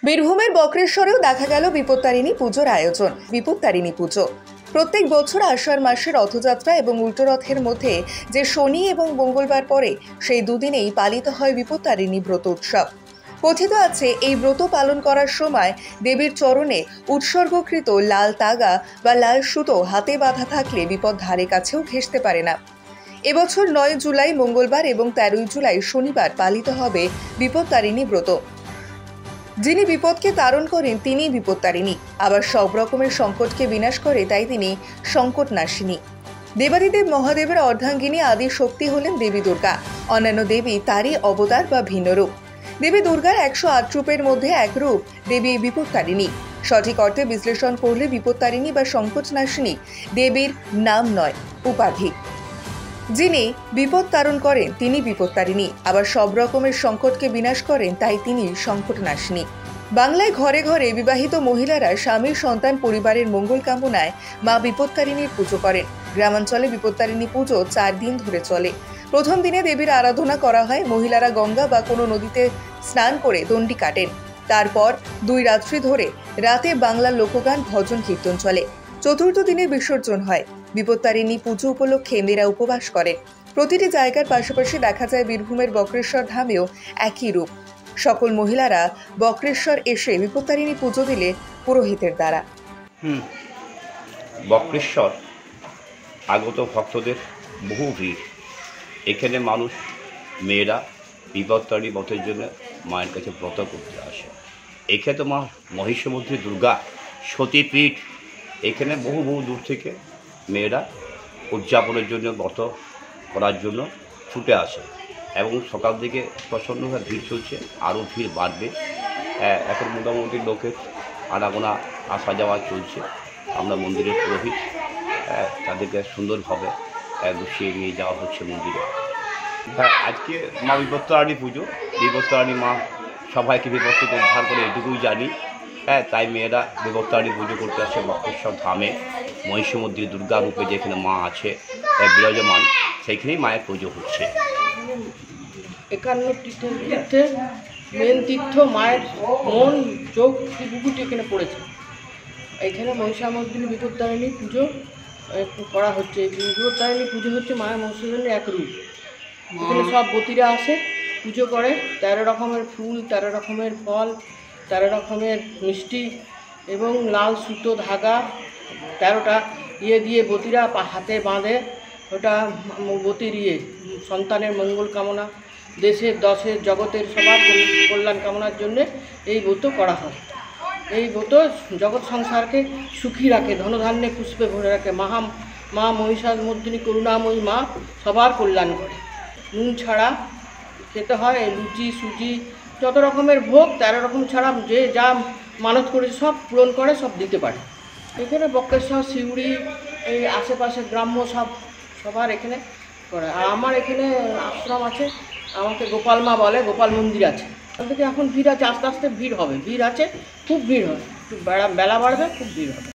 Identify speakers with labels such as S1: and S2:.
S1: বীরভূমের বক্রেশ্বরেও দেখা গেল বিপত্তারিণী পুজোর আয়োজন। বিপত্তারিণী পুজো প্রত্যেক বছর আষাঢ় মাসের রথযাত্রা এবং উল্টো রথের মধ্যে যে শনি এবং মঙ্গলবার পরে সেই দুদিনেই পালিত হয় বিপত্তারিণী ব্রত উৎসব। কথিত আছে এই ব্রত পালন করার সময় দেবীর চরণে উৎসর্গকৃত লাল তাগা বা লাল সুতো হাতে বাঁধা থাকলে বিপদ ধারে কাছেও ঘেঁষতে পারে না। এবছর 9 জুলাই মঙ্গলবার এবং 13 জুলাই শনিবার পালিত হবে বিপত্তারিণী ব্রত। যিনি বিপদকে তারণ করেন তিনি বিপত্তারিণী, আবার সব রকমের সংকটকে বিনাশ করে, তাই তিনি সংকট নাশিনী। দেবাদিদেব মহাদেবের অর্ধাঙ্গিনী আদি শক্তি হলেন দেবী দুর্গা। অন্যান্য দেবী তারই অবতার বা ভিন্ন রূপ। দেবী দুর্গার 108 রূপের মধ্যে এক রূপ দেবী বিপত্তারিণী। সঠিক অর্থে বিশ্লেষণ করলে বিপত্তারিণী বা সংকট নাশিনী দেবীর নাম নয়, উপাধি। যিনি বিপদ তারণ করেন তিনি বিপত্তারিণী, আবার সব রকমের সংকটকে বিনাশ করেন, তাই তিনি সংকট নাশিনী। বাংলায় ঘরে ঘরে বিবাহিত মহিলারা স্বামীর সন্তান পরিবারের মঙ্গল কামনায় মা বিপত্তারিণীর পুজো করেন। গ্রামাঞ্চলে বিপত্তারিণী পুজো 4 দিন ধরে চলে। প্রথম দিনে দেবীর আরাধনা করা হয়। মহিলারা গঙ্গা বা কোনো নদীতে স্নান করে দণ্ডি কাটেন। তারপর 2 রাত্রি ধরে রাতে বাংলার লোকগান ভজন কীর্তন চলে। চতুর্থ দিনে বিসর্জন হয়। বিপত্তারিণী পুজো উপলক্ষে মেয়েরা উপবাস করে। প্রতিটি জায়গার পাশাপাশি দেখা যায় বীরভূমের বক্রেশ্বর ধামেও একই রূপ। সকল মহিলারা বক্রেশ্বর এসে বিপত্তারিণী পুজো দিলে পুরোহিতের দ্বারা।
S2: বক্রেশ্বর আগত ভক্তদের বহু ভিড়। এখানে মানুষ মেয়েরা বিপত্তারিণী ব্রতের জন্য মায়ের কাছে ব্রত করতে আসে। এখানে তো মা মহিষমর্দিনী দুর্গা সতীপীঠ। এখানে বহু দূর থেকে মেয়েরা উদযাপনের জন্য ব্রত করার জন্য ছুটে আসে এবং সকাল থেকে প্রচণ্ডভাবে ভিড় চলছে, আরও ভিড় বাড়বে। এখন মোটামুটি লোকের আনাগোনা আসা যাওয়া চলছে। আমরা মন্দিরের পুরোহিত, তাদেরকে সুন্দরভাবে গুছিয়ে নিয়ে যাওয়া হচ্ছে মন্দিরে। আজকে মা বিপত্তারিণী পুজো। বিপত্তারিণী মা সবাইকে বিপদ থেকে উদ্ধার করে, এটুকুই জানি। তাই মেয়েরা বিপত্তারিণী পুজো করতে আসে বক্রেশ্বর ধামে। মহিষমর্দিনী দুর্গা রূপে যেখানে মা আছে বিরাজমান, সেইখানেই মায়ের পুজো হচ্ছে।
S3: 51 তীর্থের মেন তীর্থ মায়ের মন চোখ বুকুটি এখানে পড়েছে। এখানে মহিষামর্দিনী বিপত্তারিণী পুজো করা হচ্ছে। বিপত্তারিণী পুজো হচ্ছে মায়ের মহিষামর্দিনীর এক রূপ। এখানে সব বতীরা আসে, পুজো করে। 13 রকমের ফুল, 13 রকমের ফল, 13 রকমের মিষ্টি এবং লাল সুতো ধাগা 13টা দিয়ে বতীরা হাতে বাঁধে। ওটা বতীর সন্তানের মঙ্গল কামনা, দেশের দশের জগতের সবার কল্যাণ কামনার জন্যে এই ব্রত করা হয়। এই ব্রত জগৎ সংসারকে সুখী রাখে, ধনধান্যে পুষ্পে ভরে রাখে। মা মহিষামর্দিনী করুণাময়ী মা সবার কল্যাণ করে। নুন ছাড়া খেতে হয়, লুচি সুজি যত রকমের ভোগ 13 রকম ছাড়া যে যা মানত করেছে সব পূরণ করে, সব দিতে পারে। এখানে বক্রেশ্বর, সিউড়ি, এই আশেপাশে গ্রাম্য সবার এখানে করে। আর আমার এখানে আশ্রম আছে, আমাকে গোপাল মা বলে, গোপাল মন্দির আছে। ওখান থেকে এখন ভিড় আছে, আস্তে আস্তে ভিড় হবে, ভিড় আছে, খুব ভিড় হয়। একটু বেলা বাড়বে, খুব ভিড় হবে।